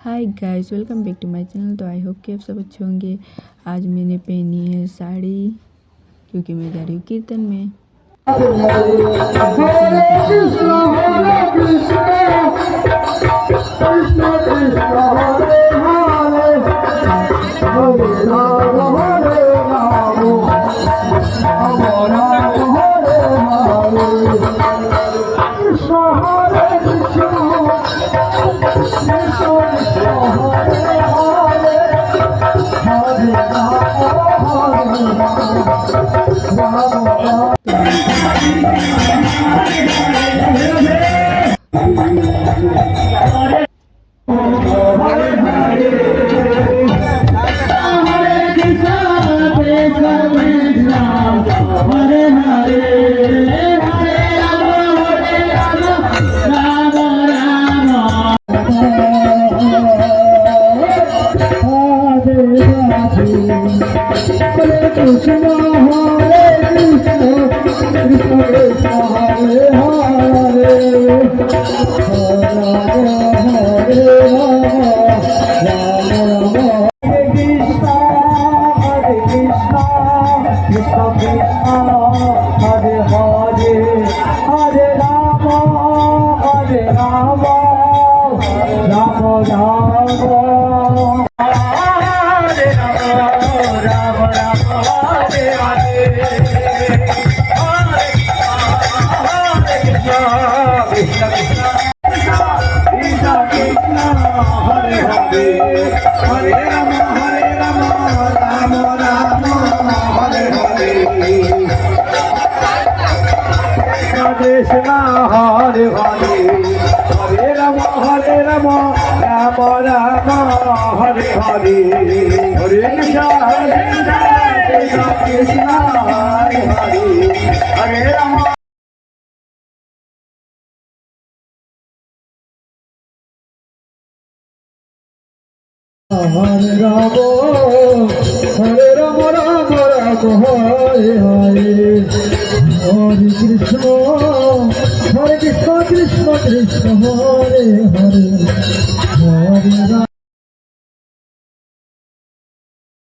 Hi guys, welcome back to my channel. तो I hope कि आप सब अच्छे होंगे। आज मैंने पहनी है साड़ी क्योंकि मैं जा रही हूँ कीर्तन में। Krishna Hare Hare Hare Rama Rama Hare Hare Hare Krishna Krishna Hare Hare Hare Rama Hare Rama Hare Rama Hare Hare Hare Krishna Krishna Krishna Hare Hare Hare Rama